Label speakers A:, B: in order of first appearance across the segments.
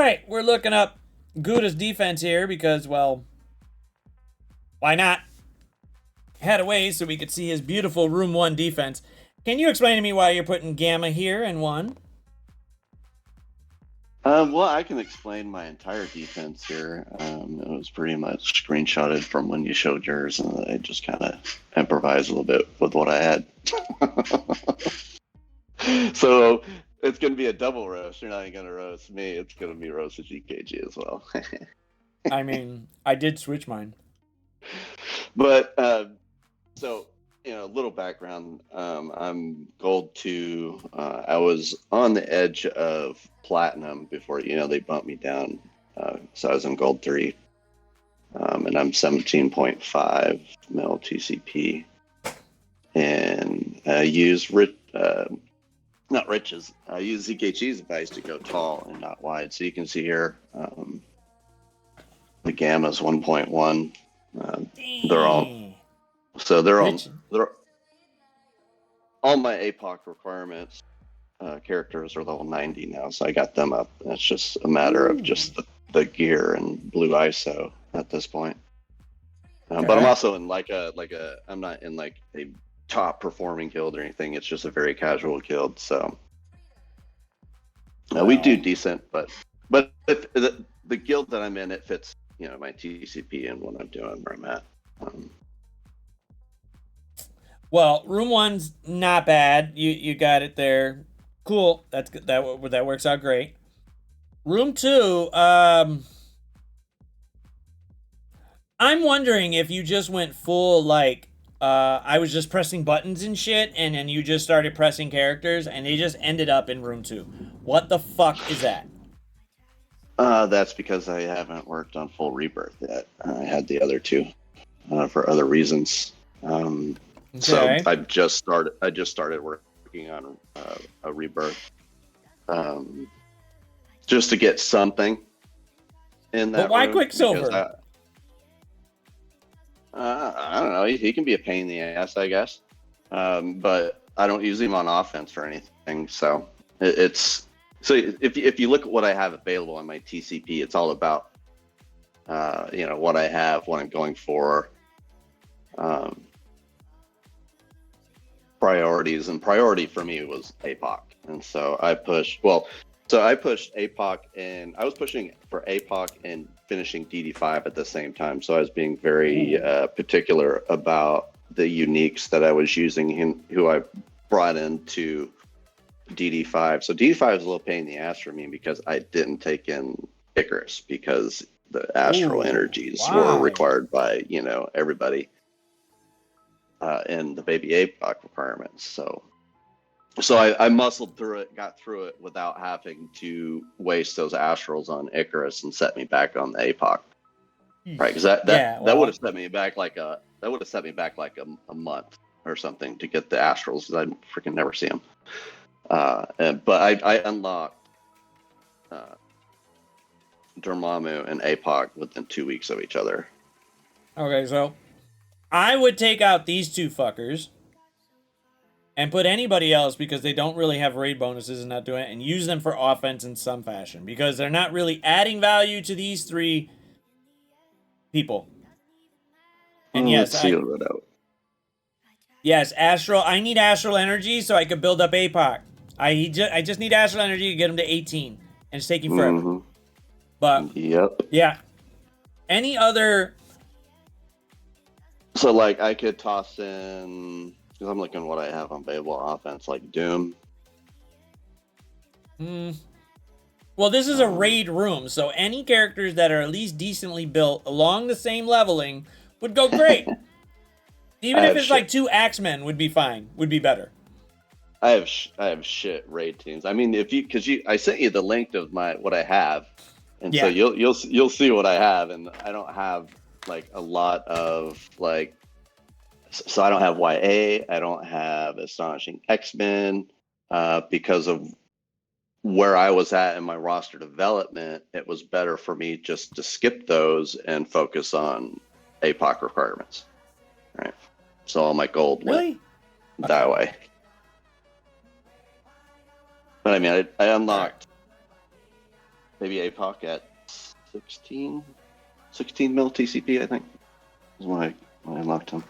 A: right, we're looking up GOUDA's defense here because, well, why not? Had a way so we could see his beautiful Room 1 defense. Can you explain to me why you're putting Gamma here in 1?
B: Well, I can explain my entire defense here. It was pretty much screenshotted from when you showed yours, and I just kind of improvised a little bit with what I had. So it's going to be a double roast. You're not even going to roast me. It's going to be roasted GKG as well.
A: I mean, I did switch mine.
B: But so, a little background. I'm gold 2. I was on the edge of platinum before, they bumped me down. So I was in gold 3. And I'm 17.5 mil TCP. And I use not Rich's. I use ZKG's advice to go tall and not wide. So you can see here, the gamma's 1.1. They're all my APOC requirements. Characters are level 90 now, so I got them up. It's just a matter of just the gear and blue ISO at this point. But I'm also in I'm not in like a top performing guild or anything. It's just a very casual guild, so we do decent. But if the guild that I'm in, it fits my TCP and what I'm doing, where I'm at.
A: Well, Room 1's not bad. You got it there. Cool. That's good. That works out great. Room 2, I'm wondering if you just went full I was just pressing buttons and shit, and then you just started pressing characters, and they just ended up in Room 2. What the fuck is that?
B: That's because I haven't worked on full rebirth yet. I had the other 2 for other reasons. Okay. So I just started working on a rebirth, just to get something in that.
A: But why Quicksilver?
B: I don't know. He can be a pain in the ass, I guess. But I don't use him on offense or anything. So so if you look at what I have available on my TCP, it's all about what I have, what I'm going for, priorities, and priority for me was APOC, and so I pushed APOC, and I was pushing for APOC and finishing DD5 at the same time. So I was being very particular about the uniques that I was using and who I brought into DD5. So DD5 is a little pain in the ass for me because I didn't take in Icarus because the astral energies were required by everybody in the baby APOC requirements. So I muscled through it, got through it without having to waste those astrals on Icarus and set me back on the APOC, right? Because that would have set me back like a month or something to get the astrals, because I freaking never see them. But I unlocked Dormammu and APOC within 2 weeks of each other.
A: Okay, so I would take out these 2 fuckers and put anybody else because they don't really have raid bonuses and not doing it, and use them for offense in some fashion because they're not really adding value to these 3 people. And yes, Astral. I need Astral Energy so I can build up APOC. I just need Astral Energy to get him to 18, and it's taking forever. Mm-hmm. But yeah, any other.
B: So I could toss in, because I'm looking what I have on available offense, like Doom.
A: Well, this is a raid room, so any characters that are at least decently built along the same leveling would go great. Even if it's like 2 Axemen would be fine, would be better.
B: I have shit raid teams. I mean, I sent you the link of what I have, and so you'll see what I have, and I don't have a lot of so I don't have YA, I don't have Astonishing X-Men, because of where I was at in my roster development. It was better for me just to skip those and focus on APOC requirements, right? So all my gold went that way. But I mean, I unlocked maybe APOC at 16 mil TCP, I think, is when I unlocked him.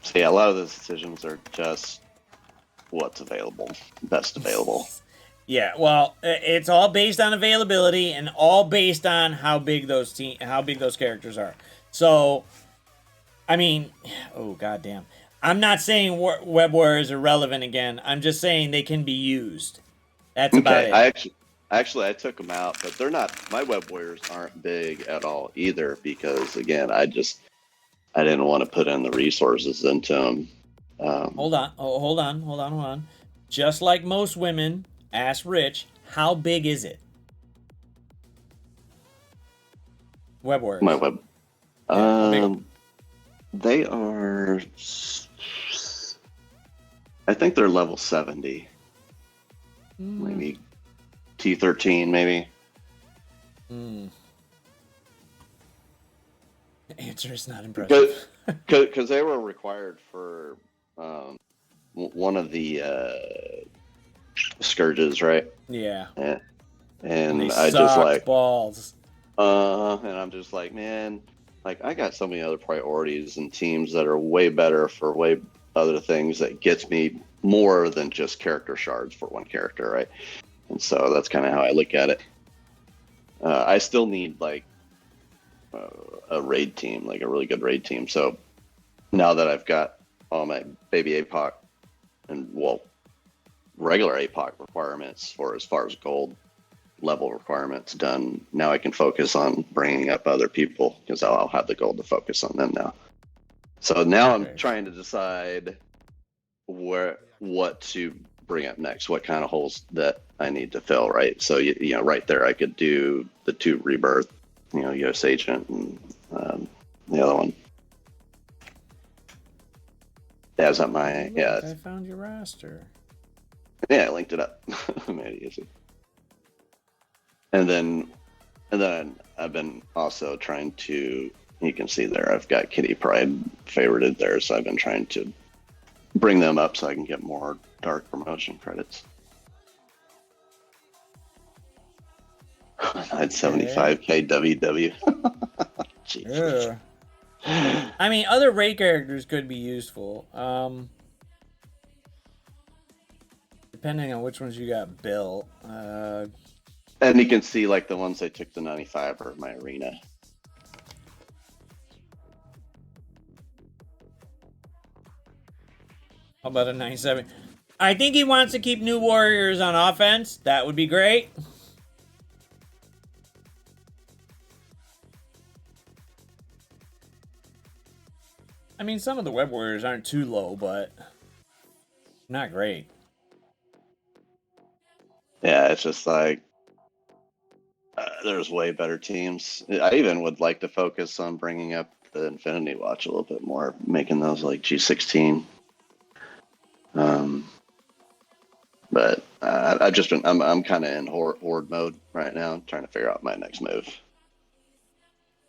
B: So yeah, a lot of those decisions are just what's available, best available.
A: Yeah, well, it's all based on availability and all based on how big those characters are. So, I mean, oh goddamn, I'm not saying Web Warriors are relevant again. I'm just saying they can be used. That's about it.
B: I took them out, but they're not. My Web Warriors aren't big at all either because again, I didn't want to put in the resources into them.
A: Hold on. Just like most women, ask Rich, how big is it? Web Warriors.
B: My web.
A: Yeah,
B: they are. I think they're level 70. Maybe T13, maybe.
A: The answer is not impressive.
B: Because they were required for one of the scourges, right?
A: Yeah.
B: And
A: they
B: I just like
A: balls.
B: and I'm just like, man, like I got so many other priorities and teams that are way better for way other things that gets me more than just character shards for one character, right? And so that's kind of how I look at it. I still need like a raid team, like a really good raid team. So now that I've got all my baby APOC and regular APOC requirements for as far as gold level requirements done, now I can focus on bringing up other people because I'll have the gold to focus on them now. So now I'm trying to decide what to bring up next, what kind of holes that I need to fill, right? So you know, right there I could do the 2 rebirth, you know, US agent and the other one. Yeah, is that my
A: I found your roster.
B: Yeah, I linked it up. Made it easy. And then I've been also trying to, you can see there I've got Kitty Pride favorited there, so I've been trying to bring them up so I can get more dark promotion credits. I had 75k WW. Jesus.
A: Yeah. I mean, other raid characters could be useful. Depending on which ones you got built.
B: And you can see like the ones I took to 95 are my arena.
A: How about a 97? I think he wants to keep new warriors on offense. That would be great. I mean, some of the web warriors aren't too low, but not great.
B: Yeah, it's just like there's way better teams. I even would like to focus on bringing up the Infinity Watch a little bit more, making those like G16. But I've just been, I'm kind of in horde mode right now, trying to figure out my next move.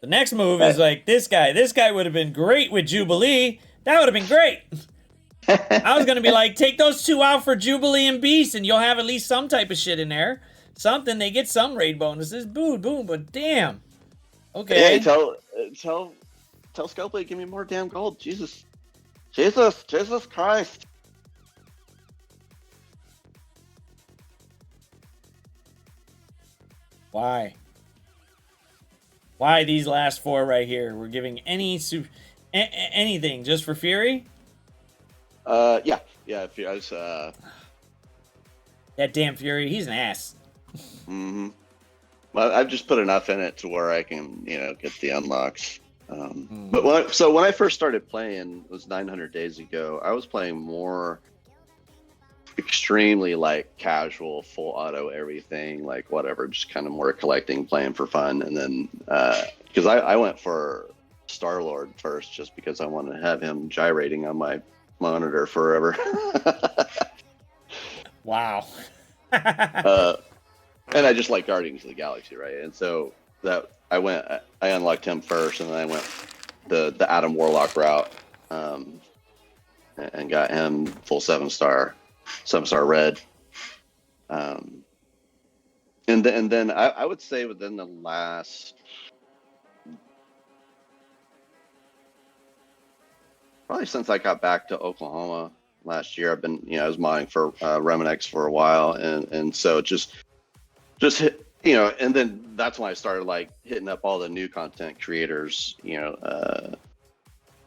A: The next move is like this guy. This guy would have been great with Jubilee. That would have been great. I was going to be like, take those 2 out for Jubilee and Beast, and you'll have at least some type of shit in there. Something, they get some raid bonuses. Boom, boom, but damn. Okay.
B: Hey, tell Scopely, give me more damn gold. Jesus Christ.
A: Why? Why these last 4 right here? We're giving anything just for Fury?
B: Yeah. I was,
A: that damn Fury, he's an ass.
B: Mm-hmm. Well, I've just put enough in it to where I can, you know, get the unlocks. But when I first started playing, it was 900 days ago. I was playing more extremely like casual, full auto everything, like whatever, just kind of more collecting, playing for fun. And then because I went for Star-Lord first, just because I wanted to have him gyrating on my monitor forever.
A: Wow.
B: And I just like Guardians of the Galaxy, right? And so that I unlocked him first, and then I went the Adam Warlock route, and got him full 7-star. some star red. And then I would say within the last, probably since I got back to Oklahoma last year, I've been, I was modding for Remenex for a while, and so just hit, and then that's when I started like hitting up all the new content creators,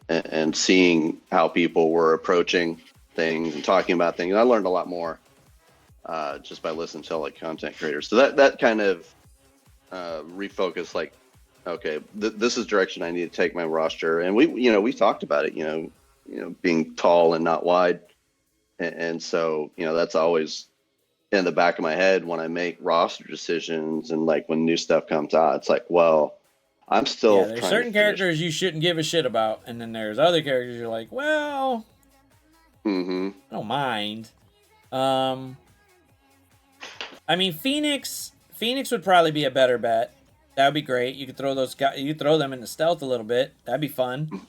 B: and seeing how people were approaching things and talking about things. And I learned a lot more just by listening to like content creators. So that kind of refocused, like, okay, this is direction I need to take my roster. And we talked about it, being tall and not wide. And so, that's always in the back of my head when I make roster decisions, and like when new stuff comes out, it's like, well, I'm still
A: there's
B: trying
A: certain
B: to finish.
A: characters you shouldn't give a shit about, and then there's other characters you're like, well, I don't mind. I mean, Phoenix would probably be a better bet. That would be great. You could throw those guys, you could throw them into stealth a little bit. That'd be fun.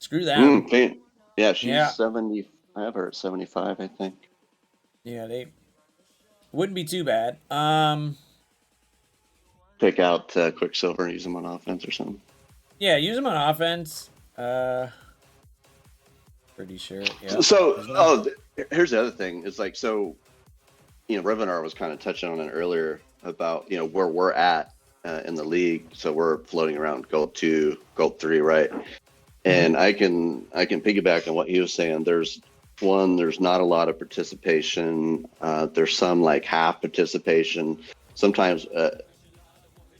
A: Screw them.
B: Yeah, she's 70. I have her at 75, I think.
A: Yeah, they wouldn't be too bad.
B: Pick out Quicksilver and use them on offense or something.
A: Yeah, use them on offense. Pretty sure. Yeah.
B: So, here's the other thing. It's like, so, Revenar was kind of touching on it earlier about, where we're at in the league. So we're floating around gold 2, gold 3, right? And I can piggyback on what he was saying. There's not a lot of participation. There's some like half participation. Sometimes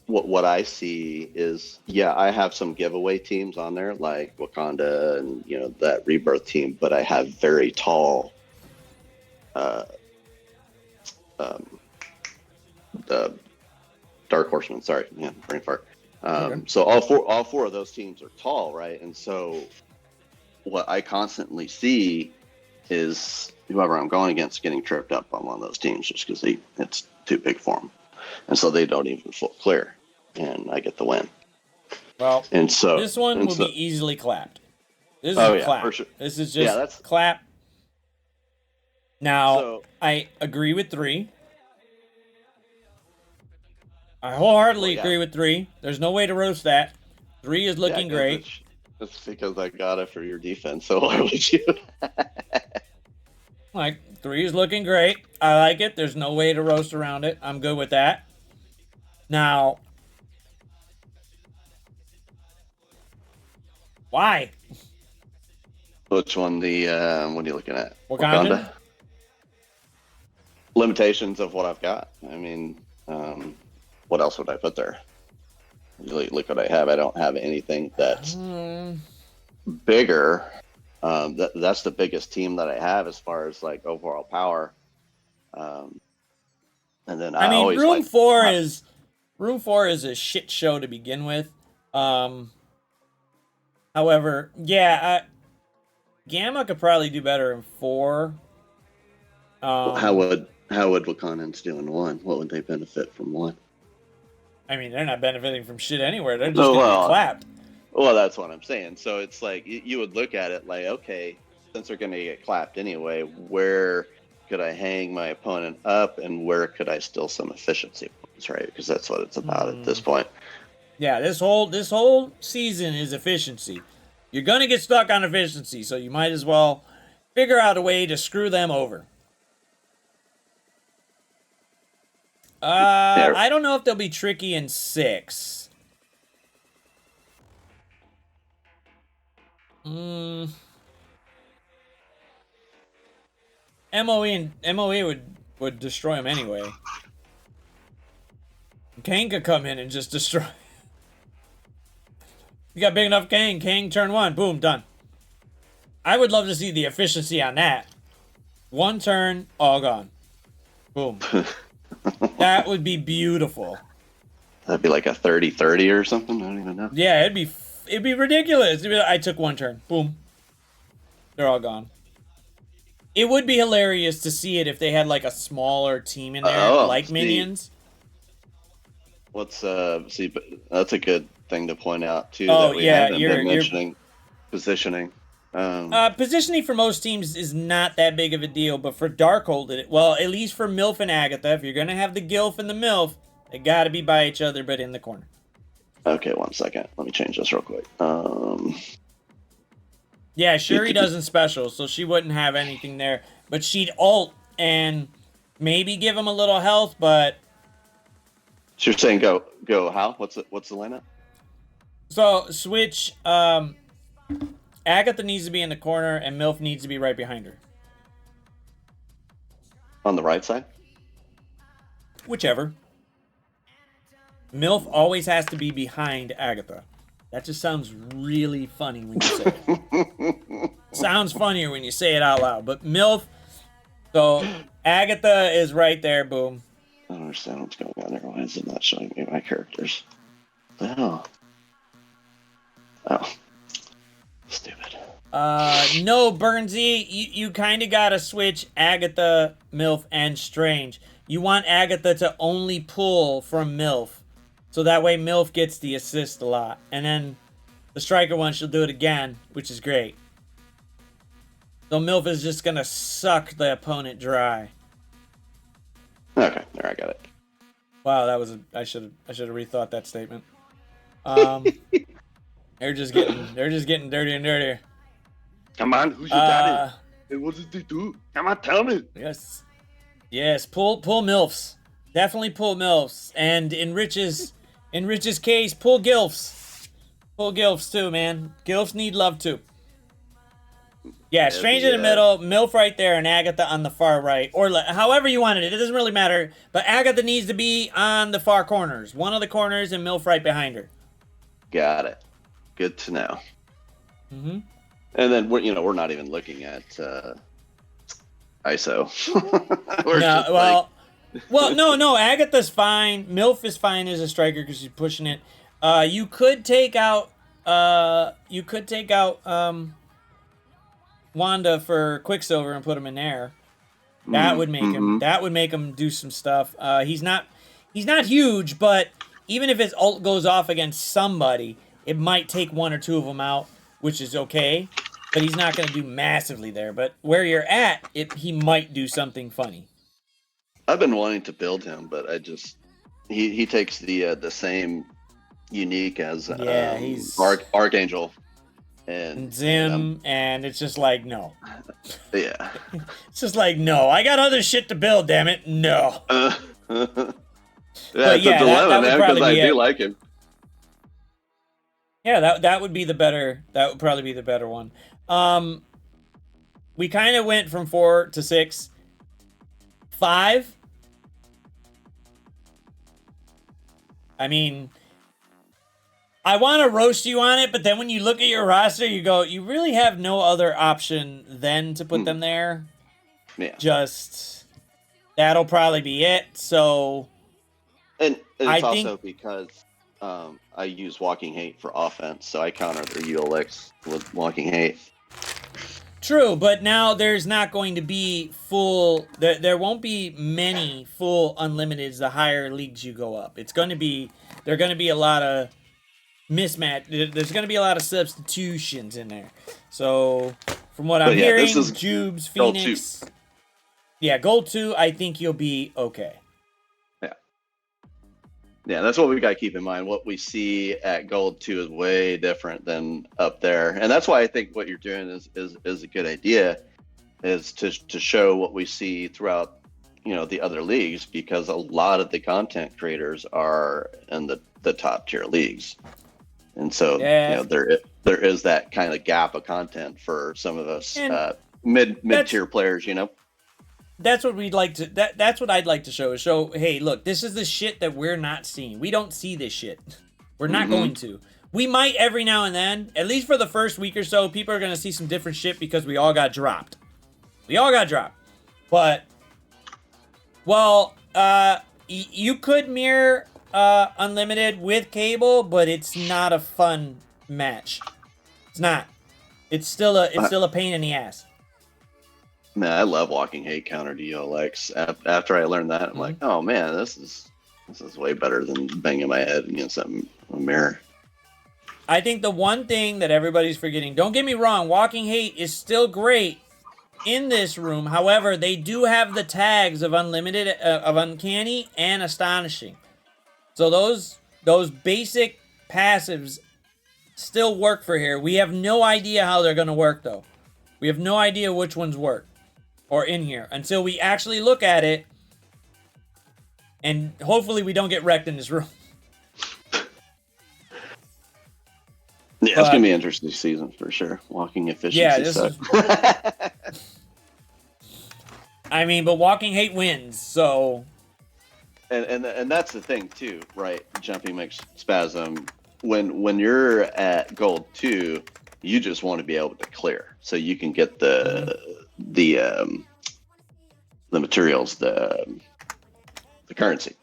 B: what I see is, I have some giveaway teams on there like Wakanda and that Rebirth team, but I have very tall the Dark Horseman. Sorry, brain fart. So all four of those teams are tall, right? And so what I constantly see is whoever I'm going against getting tripped up on one of those teams just because it's too big for them, and so they don't even full clear, and I get the win.
A: Well,
B: and so
A: this one will be easily clapped. This is clap.
B: For sure.
A: This is just clap. Now, I agree with 3. I wholeheartedly agree with 3. There's no way to roast that. 3 is looking great.
B: That's because I got it for your defense, so why would you?
A: Like, 3 is looking great. I like it. There's no way to roast around it. I'm good with that. Now, why?
B: Which one? What are you looking at?
A: Wakanda?
B: Limitations of what I've got. I mean, what else would I put there? Look what I have. I don't have anything that's bigger. That's the biggest team that I have as far as like overall power. And then I mean,
A: Room 4 is a shit show to begin with. However, Gamma could probably do better in 4.
B: How would Wakandans do in 1? What would they benefit from 1?
A: I mean, they're not benefiting from shit anywhere. They're just going to be clapped.
B: Well, that's what I'm saying. So it's like, you would look at it like, okay, since they're going to get clapped anyway, where could I hang my opponent up, and where could I steal some efficiency points, right? Because that's what it's about at this point.
A: Yeah, this whole season is efficiency. You're going to get stuck on efficiency, so you might as well figure out a way to screw them over. I don't know if they'll be tricky in 6. MOE would destroy him anyway. Kang could come in and just destroy. You got big enough Kang. Kang turn 1. Boom, done. I would love to see the efficiency on that. 1 turn, all gone. Boom. That would be beautiful.
B: That'd be like a 30-30 or something. I don't even know.
A: Yeah, it'd be ridiculous. It'd be like, I took 1 turn. Boom. They're all gone. It would be hilarious to see it if they had like a smaller team in there, Minions.
B: See, but that's a good thing to point out too.
A: Oh,
B: that we haven't been mentioning positioning.
A: Positioning for most teams is not that big of a deal, but for darkhold, well, at least for MILF and Agatha, if you're gonna have the GILF and the MILF, they gotta be by each other, but in the corner.
B: Okay, 1 second. Let me change this real quick.
A: Yeah, Shuri doesn't special, so she wouldn't have anything there, but she'd ult and maybe give him a little health, but.
B: So you're saying go how? What's the lineup?
A: So switch. Agatha needs to be in the corner, and MILF needs to be right behind her.
B: On the right side?
A: Whichever. MILF always has to be behind Agatha. That just sounds really funny when you say it. Sounds funnier when you say it out loud. But MILF, so Agatha is right there, boom.
B: I don't understand what's going on there. Why is it not showing me my characters? What the hell? Oh. Stupid.
A: No, Burnsy, you kind of gotta switch Agatha, MILF, and Strange. You want Agatha to only pull from MILF, so that way MILF gets the assist a lot. And then the striker one, she'll do it again, which is great. So MILF is just gonna suck the opponent dry.
B: Okay, there, I got it.
A: Wow, that was I should have rethought that statement. They're just getting dirtier and dirtier.
B: Come on, who's your daddy? Hey, what did they do? Come on, tell me.
A: Yes, pull MILFs. Definitely pull MILFs. And in Rich's case, pull GILFs. Pull GILFs too, man. GILFs need love too. Yeah, Strange in the middle, MILF right there, and Agatha on the far right. Or however you want it. It doesn't really matter. But Agatha needs to be on the far corners. One of the corners and MILF right behind her.
B: Got it. Good to know.
A: Mm-hmm.
B: And then we're not even looking at ISO.
A: No. Agatha's fine. MILF is fine as a striker because she's pushing it. You could take out. Wanda for Quicksilver and put him in there. That would make him. That would make him do some stuff. He's not huge, but even if his ult goes off against somebody, it might take one or two of them out, which is okay. But he's not going to do massively there. But where you're at, he might do something funny.
B: I've been wanting to build him, but he takes the same unique as
A: he's
B: Archangel and
A: Zim, and it's just like no.
B: Yeah,
A: it's just like no. I got other shit to build. Damn it, no.
B: Yeah, it's a dilemma, man, because I do like him.
A: Yeah, that would be the better. That would probably be the better one. We kind of went from 4 to 6. 5. I mean, I want to roast you on it, but then when you look at your roster, you go, you really have no other option than to put them there.
B: Yeah.
A: Just that'll probably be it. So,
B: and it's also because I use Walking Hate for offense, so I counter their ULX with Walking Hate.
A: True, but now there's not going to be full. There won't be many full unlimiteds the higher leagues you go up. There are going to be a lot of mismatch. There's going to be a lot of substitutions in there. So, from what I'm hearing, Jubes, Phoenix. Gold 2. Yeah, Gold 2, I think you'll be okay.
B: Yeah, that's what we got to keep in mind. What we see at Gold 2 is way different than up there. And that's why I think what you're doing is a good idea, is to show what we see throughout, the other leagues, because a lot of the content creators are in the top tier leagues. And so, there is that kind of gap of content for some of us mid-tier players,
A: That's what we'd like to. That's what I'd like to show. Show, hey, look, this is the shit that we're not seeing. We don't see this shit. We're not going to. We might every now and then, at least for the first week or so. People are gonna see some different shit because we all got dropped. But, well, you could mirror Unlimited with Cable, but it's not a fun match. It's not. It's still a pain in the ass.
B: Man, I love Walking Hate counter to ULX. After I learned that, I'm like, oh man, this is way better than banging my head against a mirror.
A: I think the one thing that everybody's forgetting, don't get me wrong, Walking Hate is still great in this room. However, they do have the tags of unlimited, of uncanny and astonishing. So those basic passives still work for here. We have no idea how they're going to work, though. We have no idea which ones work or in here until we actually look at it. And hopefully we don't get wrecked in this room.
B: Yeah, it's gonna be an interesting season for sure. Walking efficiency.
A: Yeah, this is. I mean, but Walking Hate wins, so.
B: And that's the thing too, right? Jumping makes spasm. When you're at gold 2, you just want to be able to clear, so you can get the materials, the currency,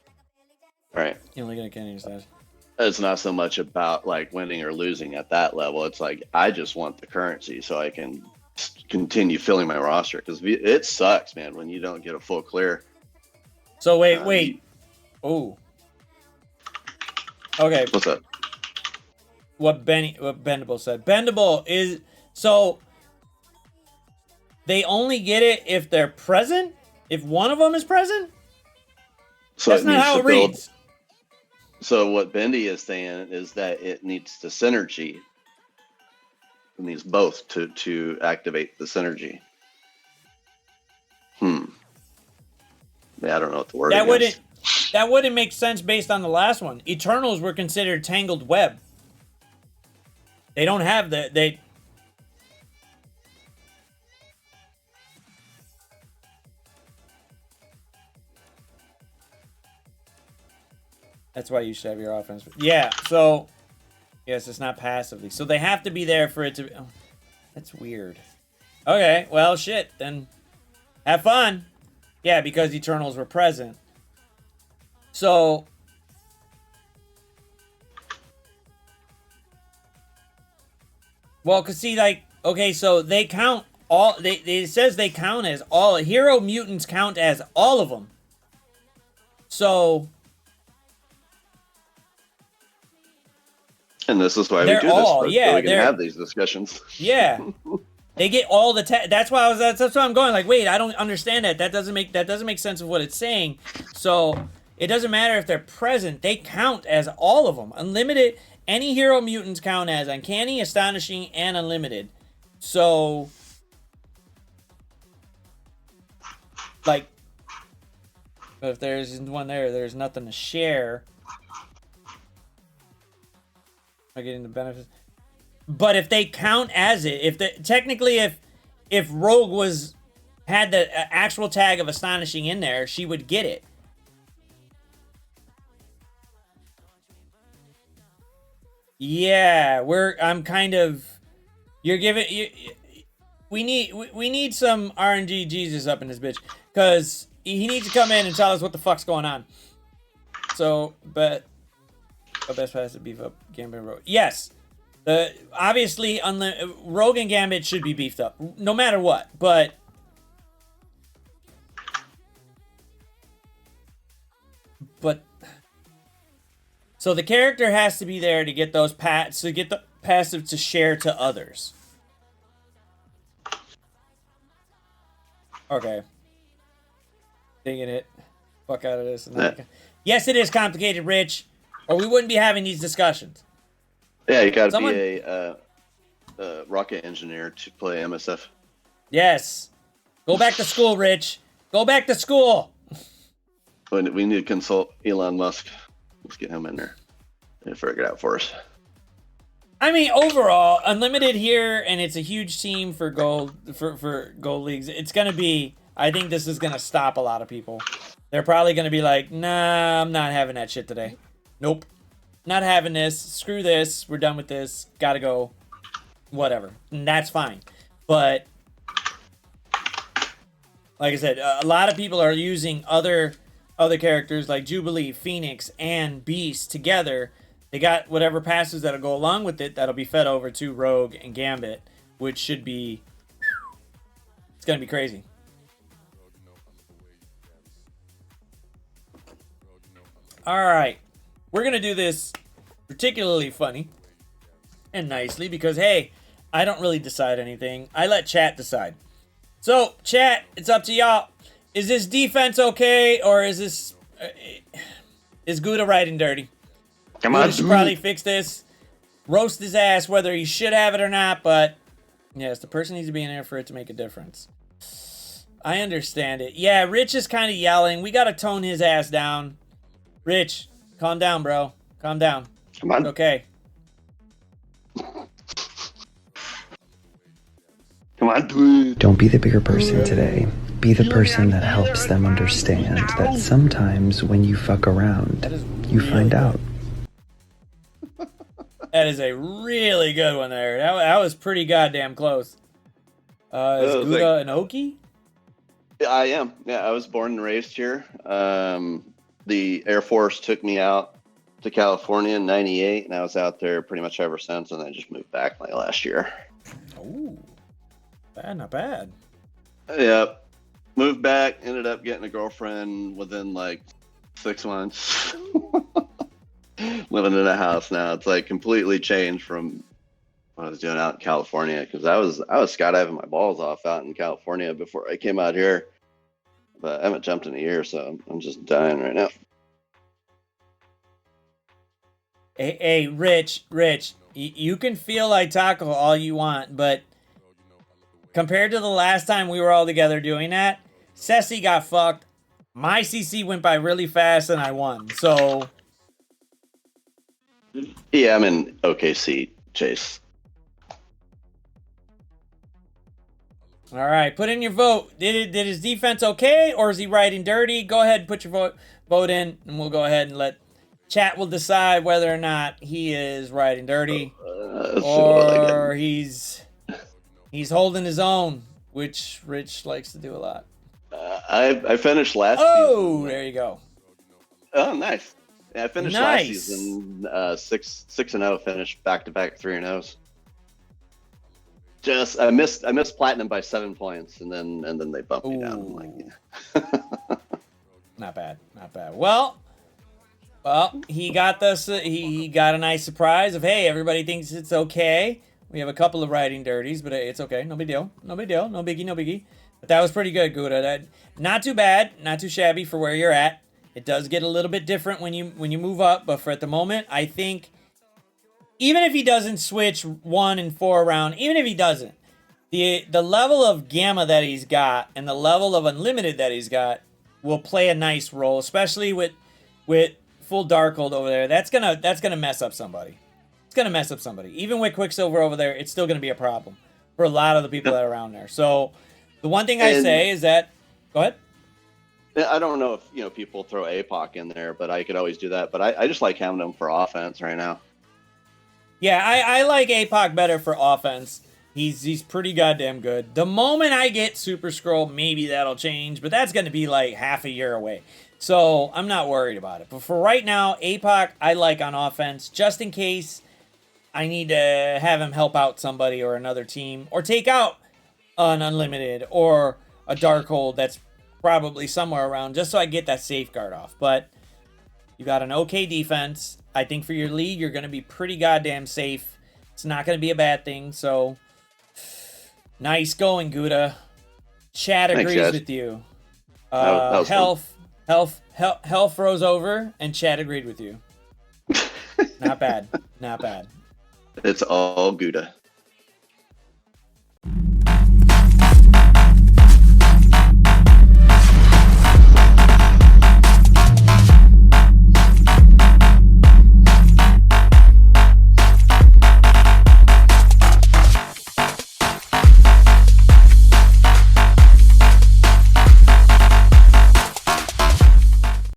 B: right?
A: You only get Kenny's that.
B: It's not so much about like winning or losing at that level. It's like I just want the currency so I can continue filling my roster, because it sucks, man, when you don't get a full clear.
A: So wait. Oh. Okay.
B: What's up?
A: What Bendable said. Bendable is so they only get it if they're present. If one of them is present.
B: So
A: that's not how it reads.
B: So what Bendy is saying is that it needs the synergy. It needs both to activate the synergy. Yeah, I don't know what the word is.
A: That wouldn't make sense based on the last one. Eternals were considered tangled web. They don't have they. That's why you should have your offense. Yeah, so yes, it's not passively. So they have to be there for it to. Oh, that's weird. Okay, well, shit. Then have fun. Yeah, because Eternals were present. So well, cause see, like, okay, so they count all. It says they count as all hero mutants count as all of them. So.
B: And this is why we do this, so we can have these discussions.
A: Yeah, they get all the. That's why that's why I'm going. Like, wait, I don't understand that. That doesn't make sense of what it's saying. So it doesn't matter if they're present; they count as all of them. Unlimited. Any hero mutants count as uncanny, astonishing, and unlimited. So, like, if there's one there's nothing to share. Am I getting the benefits? But if they count as it, technically if Rogue had the actual tag of astonishing in there, she would get it. Yeah, I'm kind of. You're giving we need some RNG Jesus up in this bitch, because he needs to come in and tell us what the fuck's going on. So, but. Best pass to beef up Gambit and Rogue. Yes. Obviously, Rogue and Gambit should be beefed up, no matter what. But so the character has to be there to get those to get the passive to share to others. Okay. Digging it. Fuck out of this. Yes, it is complicated, Rich. Or we wouldn't be having these discussions.
B: Yeah, you gotta be a rocket engineer to play MSF.
A: Yes. Go back to school, Rich. Go back to school.
B: We need to consult Elon Musk. Let's get him in there and figure it out for us.
A: I mean, overall, Unlimited here, and it's a huge team for gold for gold leagues. It's gonna be. I think this is gonna stop a lot of people. They're probably gonna be like, nah, I'm not having that shit today. Nope. Not having this. Screw this. We're done with this. Gotta go. Whatever. And that's fine. But, like I said, a lot of people are using other characters like Jubilee, Phoenix, and Beast together. They got whatever passes that'll go along with it that'll be fed over to Rogue and Gambit, which should be... It's gonna be crazy. Alright. We're going to do this particularly funny. and nicely because, hey, I don't really decide anything. I let chat decide. So, chat, it's up to y'all. Is this defense okay, or is this... is GOUDA riding dirty?
B: Come
A: GOUDA
B: on,
A: should probably fix this. Roast his ass whether he should have it or not, but... yes, the person needs to be in there for it to make a difference. I understand it. Yeah, Rich is kind of yelling. We got to tone his ass down. Rich, calm down, bro. Calm down.
B: Come on.
A: It's okay.
B: Come on, dude.
C: Don't be the bigger person today. Be the person that helps them understand that sometimes when you fuck around, you find out.
A: That is a really good one there. That was pretty goddamn close. Is GOUDA an Okie?
B: I am. Yeah, I was born and raised here. The Air Force took me out to California in '98, and I was out there pretty much ever since, and I just moved back like last year.
A: Ooh. Bad, not bad.
B: Yep. Moved back, ended up getting a girlfriend within like 6 months. Living in a house now. It's like completely changed from what I was doing out in California, because I was skydiving my balls off out in California before I came out here. But I haven't jumped in a year, so I'm just dying right now.
A: Hey, Rich, you can feel like taco all you want, but compared to the last time we were all together doing that, Ceci got fucked. My CC went by really fast and I won. So
B: Yeah, I'm in OKC, Chase.
A: all right, put in your vote. Did his defense okay, or is he riding dirty? Go ahead and put your vote in, and we'll go ahead and let chat will decide whether or not he is riding dirty or he's holding his own, which Rich likes to do a lot.
B: I finished last
A: season.
B: season.
A: There you go.
B: Oh, nice. Yeah, I finished last season 6-0, finished back-to-back 3-0s. Just I missed platinum by 7 points, and then they bumped me down. I'm like, yeah.
A: Not bad. Well, he got this. He got a nice surprise of, hey, everybody thinks it's okay. We have a couple of riding dirties, but it's okay. No big deal. No biggie. But that was pretty good, GOUDA. Not too bad. Not too shabby for where you're at. It does get a little bit different when you move up, but for at the moment, I think even if he doesn't switch 1 and 4 around, even if he doesn't, the level of gamma that he's got and the level of unlimited that he's got will play a nice role, especially with full darkhold over there. That's gonna mess up somebody. It's gonna mess up somebody. Even with Quicksilver over there, it's still gonna be a problem for a lot of the people that are around there. So the one thing I say is that, go ahead.
B: I don't know if people throw APOC in there, but I could always do that. But I just like having him for offense right now.
A: Yeah, I like APOC better for offense. He's pretty goddamn good. The moment I get Super Scroll, maybe that'll change, but that's going to be like half a year away. So I'm not worried about it. But for right now, APOC I like on offense, just in case I need to have him help out somebody or another team, or take out an Unlimited or a Darkhold that's probably somewhere around, just so I get that safeguard off. But you got an okay defense. I think for your league, you're going to be pretty goddamn safe. It's not going to be a bad thing. So nice going, GOUDA. Chat agrees with you. Health froze over, and chat agreed with you. Not bad.
B: It's all GOUDA.